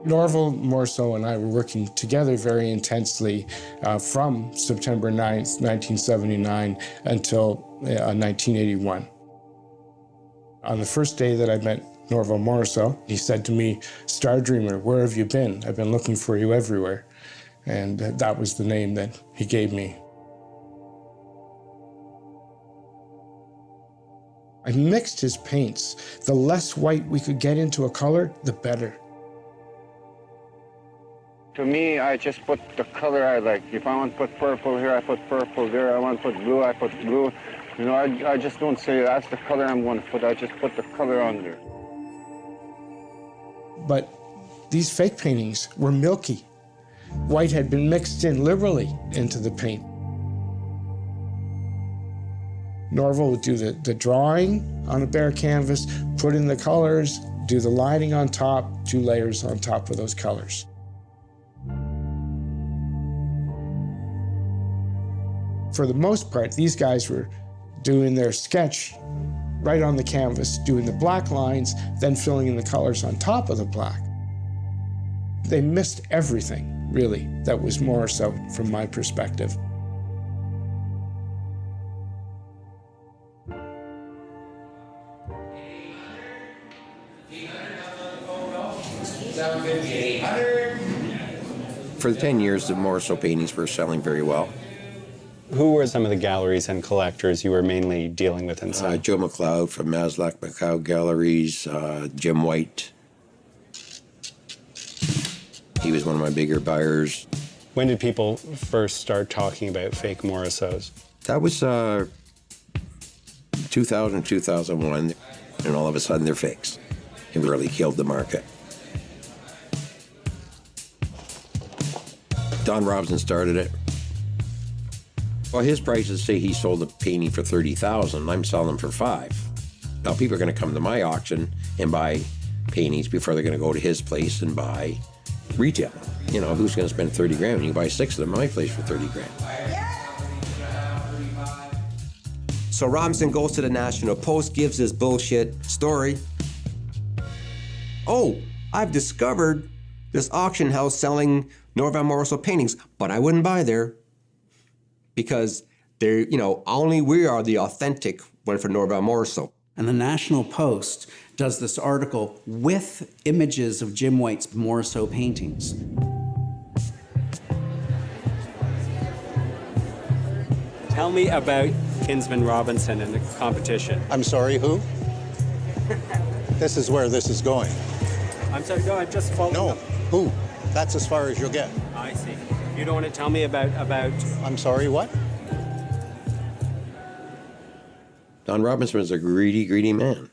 Norval Morso and I were working together very intensely from September 9th, 1979 until 1981. On the first day that I met Norval Morso, he said to me, "Star Dreamer, where have you been? I've been looking for you everywhere." And that was the name that he gave me. I mixed his paints. The less white we could get into a color, the better. To me, I just put the color I like. If I want to put purple here, I put purple there. I want to put blue, I put blue. You know, I just don't say that's the color I'm going to put. I just put the color on there. But these fake paintings were milky. White had been mixed in liberally into the paint. Norval would do the drawing on a bare canvas, put in the colors, do the lining on top, 2 layers on top of those colors. For the most part, these guys were doing their sketch right on the canvas, doing the black lines, then filling in the colors on top of the black. They missed everything, really, that was more so from my perspective. For the 10 years, the Morso paintings were selling very well. Who were some of the galleries and collectors you were mainly dealing with inside? Joe McLeod from Maslach McLeod Galleries, Jim White. He was one of my bigger buyers. When did people first start talking about fake Morsos? That was 2000, 2001, and all of a sudden they're fakes. It really killed the market. Don Robinson started it. Well, his prices say he sold a painting for $30,000. I'm selling them for $5,000. Now people are going to come to my auction and buy paintings before they're going to go to his place and buy retail. You know, who's going to spend 30 grand when you buy 6 of them at my place for 30 grand? So Robinson goes to the National Post, gives this bullshit story. Oh, I've discovered this auction house selling Norval Morso paintings, but I wouldn't buy there because they're, you know, only we are the authentic one for Norval Morso. And the National Post does this article with images of Jim White's Morso paintings. Tell me about Kinsman Robinson and the competition. I'm sorry, who? This is where this is going. I'm sorry, no, I'm just following No, up. who? That's as far as you'll get. I see. You don't want to tell me about... I'm sorry, what? Don Robinson was a greedy, greedy man.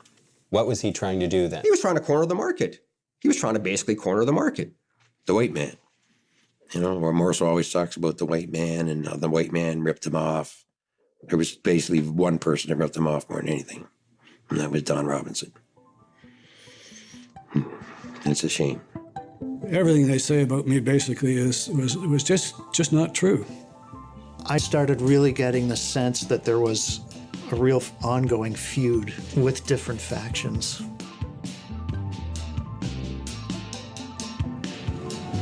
What was he trying to do then? He was trying to corner the market. He was trying to basically corner the market. The white man. You know, where Morso always talks about the white man and how the white man ripped him off. There was basically one person that ripped him off more than anything, and that was Don Robinson. And it's a shame. Everything they say about me basically was just not true. I started really getting the sense that there was a real ongoing feud with different factions.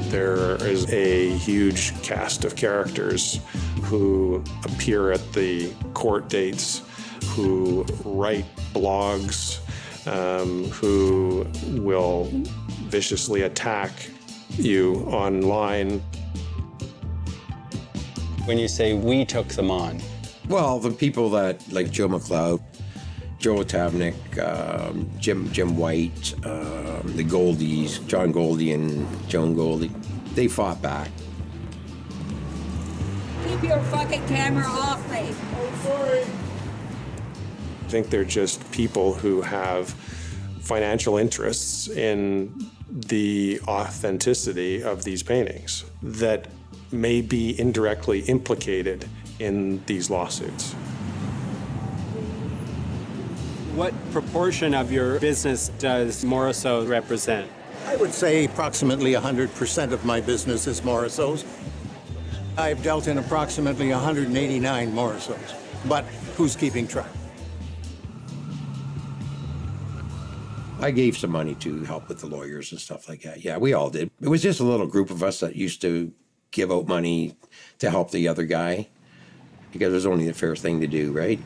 There is a huge cast of characters who appear at the court dates, who write blogs, who will viciously attack you online. When you say we took them on? Well, the people that, like Joe McLeod, Joe Tavnik, Jim White, the Goldies, John Goldie and Joan Goldie, they fought back. Keep your fucking camera off me. Oh, sorry. I think they're just people who have financial interests in the authenticity of these paintings that may be indirectly implicated in these lawsuits. What proportion of your business does Morso represent? I would say approximately 100% of my business is Morso's. I've dealt in approximately 189 Morso's, but who's keeping track? I gave some money to help with the lawyers and stuff like that. Yeah, we all did. It was just a little group of us that used to give out money to help the other guy because it was only the fair thing to do, right?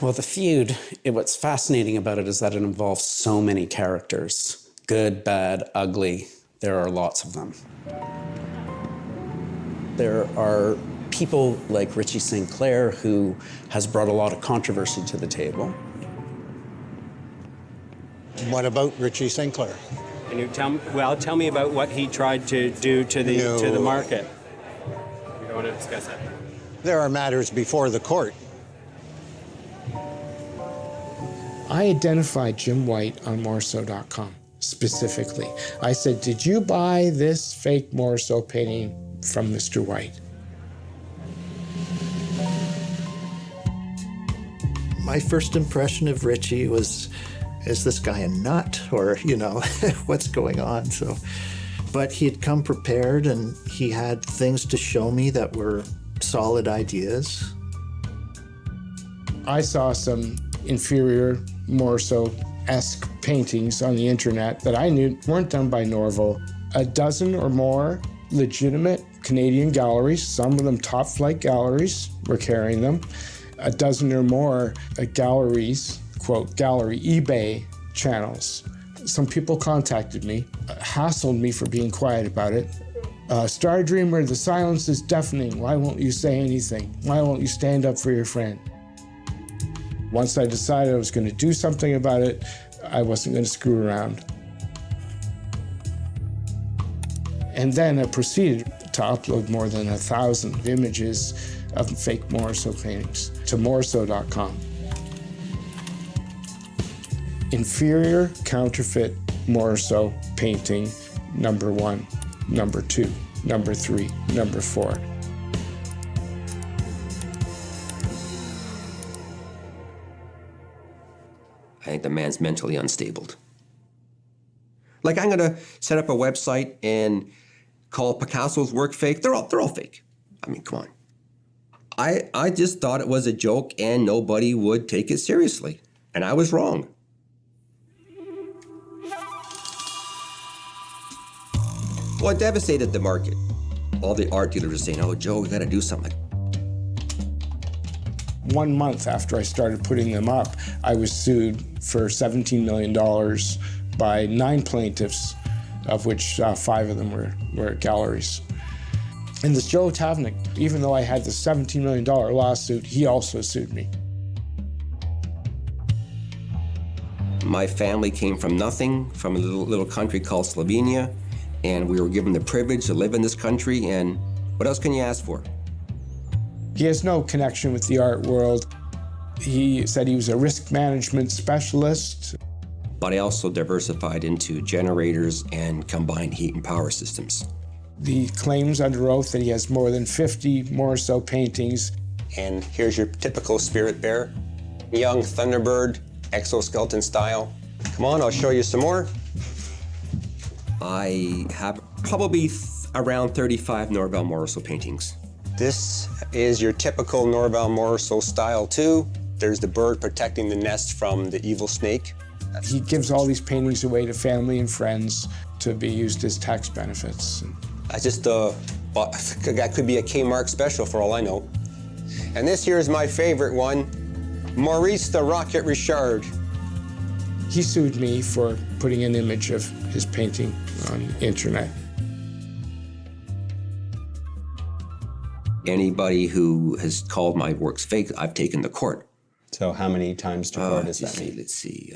Well, the feud, what's fascinating about it is that it involves so many characters. Good, bad, ugly. There are lots of them. There are people like Ritchie Sinclair, who has brought a lot of controversy to the table. What about Ritchie Sinclair? Can you tell me about what he tried to do to the market? We don't want to discuss that. There are matters before the court. I identified Jim White on Morisot.com specifically. I said, did you buy this fake Morisot painting from Mr. White? My first impression of Ritchie was, is this guy a nut? Or, you know, what's going on? So, but he had come prepared and he had things to show me that were solid ideas. I saw some inferior Morisot-esque paintings on the internet that I knew weren't done by Norval. A dozen or more legitimate Canadian galleries, some of them top-flight galleries, were carrying them. A dozen or more galleries, quote, gallery eBay channels. Some people contacted me, hassled me for being quiet about it. Star Dreamer, the silence is deafening. Why won't you say anything? Why won't you stand up for your friend? Once I decided I was going to do something about it, I wasn't going to screw around. And then I proceeded to upload more than 1,000 images of fake Morisot paintings to Morisot.com. Inferior counterfeit Morisot painting, number 1, number 2, number 3, number 4. I think the man's mentally unstable. Like, I'm gonna set up a website and call Picasso's work fake. They're all fake. I mean, come on. I just thought it was a joke and nobody would take it seriously. And I was wrong. Well, it devastated the market. All the art dealers were saying, oh, Joe, we gotta do something. 1 month after I started putting them up, I was sued for $17 million by 9 plaintiffs, of which 5 of them were galleries. And this Joe Tavnik, even though I had the $17 million lawsuit, he also sued me. My family came from nothing, from a little country called Slovenia, and we were given the privilege to live in this country, and what else can you ask for? He has no connection with the art world. He said he was a risk management specialist. But I also diversified into generators and combined heat and power systems. He claims under oath that he has more than 50 Morisot paintings. And here's your typical spirit bear. Young Thunderbird, exoskeleton style. Come on, I'll show you some more. I have probably around 35 Norval Morisot paintings. This is your typical Norval Morisot style too. There's the bird protecting the nest from the evil snake. He gives all these paintings away to family and friends to be used as tax benefits. I just that could be a Kmart special for all I know. And this here is my favorite one, Maurice the Rocket Richard. He sued me for putting an image of his painting on the internet. Anybody who has called my works fake, I've taken to court. So how many times to court is that? Let's see,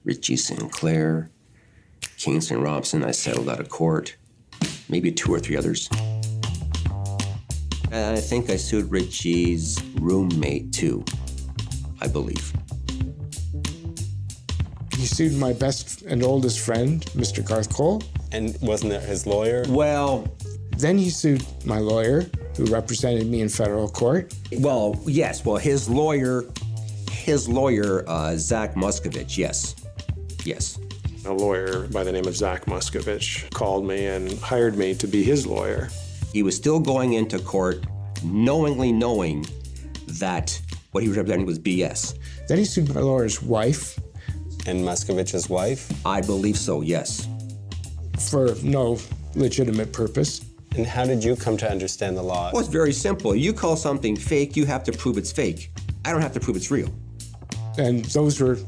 Ritchie Sinclair, Kingston Robson, I settled out of court. Maybe 2 or 3 others. And I think I sued Ritchie's roommate too, I believe. He sued my best and oldest friend, Mr. Garth Cole. And wasn't it his lawyer? Well, then he sued my lawyer, who represented me in federal court. Well, yes. Well, his lawyer, Zach Muscovich, yes. Yes. A lawyer by the name of Zach Muscovich called me and hired me to be his lawyer. He was still going into court knowing that what he was representing was BS. Then he sued my lawyer's wife. And Muskovich's wife? I believe so, yes. For no legitimate purpose. And how did you come to understand the law? Well, it's very simple. You call something fake, you have to prove it's fake. I don't have to prove it's real. And those were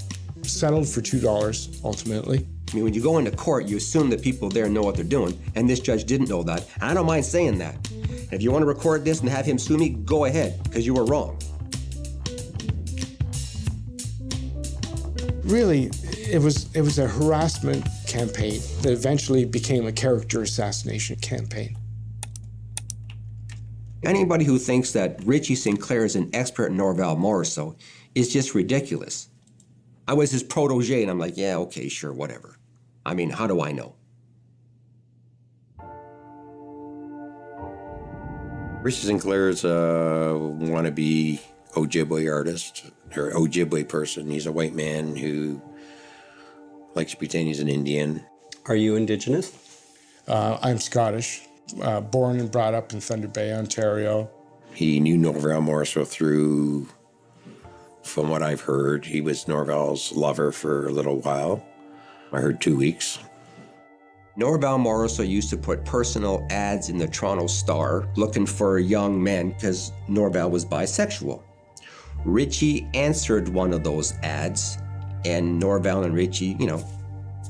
settled for $2 ultimately. I mean, when you go into court, you assume that people there know what they're doing, and this judge didn't know that. And I don't mind saying that. And if you want to record this and have him sue me, go ahead, because you were wrong. Really, it was a harassment campaign that eventually became a character assassination campaign. Anybody who thinks that Ritchie Sinclair is an expert in Norval Morrisseau is just ridiculous. I was his protege, and I'm like, yeah, okay, sure, whatever. I mean, how do I know? Ritchie Sinclair is a wannabe Ojibwe artist, or Ojibwe person. He's a white man who likes to pretend he's an Indian. Are you Indigenous? I'm Scottish, born and brought up in Thunder Bay, Ontario. He knew Norval Morrisseau through, from what I've heard, he was Norval's lover for a little while. I heard 2 weeks. Norval Morrisseau used to put personal ads in the Toronto Star looking for young men because Norval was bisexual. Ritchie answered one of those ads, and Norval and Ritchie,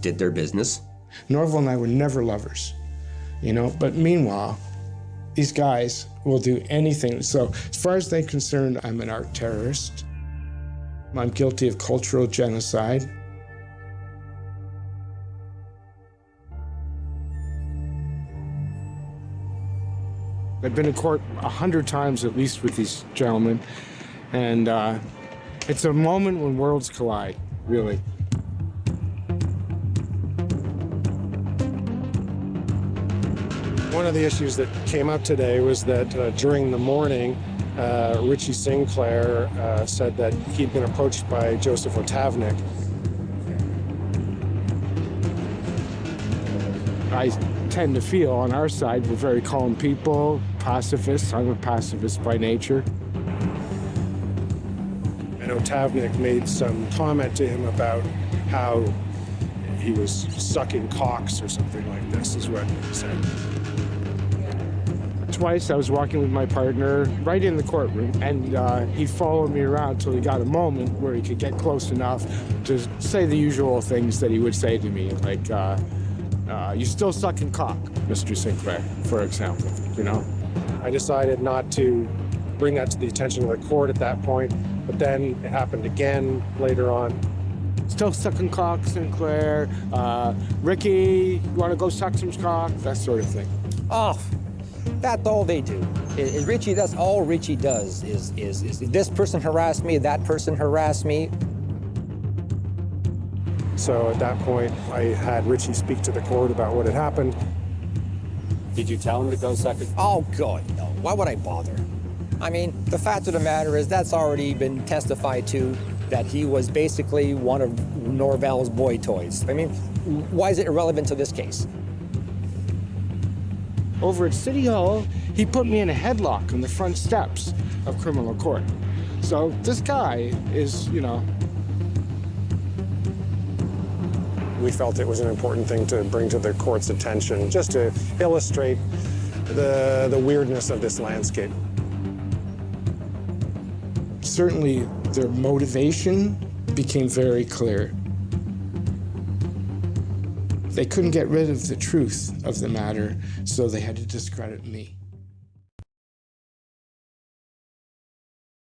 did their business. Norval and I were never lovers, but meanwhile, these guys will do anything. So as far as they're concerned, I'm an art terrorist. I'm guilty of cultural genocide. I've been in court 100 times at least with these gentlemen, and it's a moment when worlds collide, really. One of the issues that came up today was that during the morning, Ritchie Sinclair said that he'd been approached by Joseph Otavnik. I tend to feel on our side we're very calm people, pacifists. I'm a pacifist by nature. And Otavnik made some comment to him about how he was sucking cocks or something like this, is what he said. Twice I was walking with my partner right in the courtroom, and he followed me around till he got a moment where he could get close enough to say the usual things that he would say to me, like, you're still sucking cock, Mr. Sinclair, for example, I decided not to bring that to the attention of the court at that point, but then it happened again later on. Still sucking cock, Sinclair, Ricky, you want to go suck some cock, that sort of thing. Oh, that's all they do. Ritchie, that's all Ritchie does is this person harassed me, that person harassed me. So at that point, I had Ritchie speak to the court about what had happened. Did you tell him to go suck it? Oh, God, no. Why would I bother? I mean, the fact of the matter is that's already been testified to, that he was basically one of Norval's boy toys. I mean, why is it irrelevant to this case? Over at City Hall, he put me in a headlock on the front steps of criminal court. So this guy is, We felt it was an important thing to bring to the court's attention, just to illustrate the weirdness of this landscape. Certainly, their motivation became very clear. They couldn't get rid of the truth of the matter, so they had to discredit me.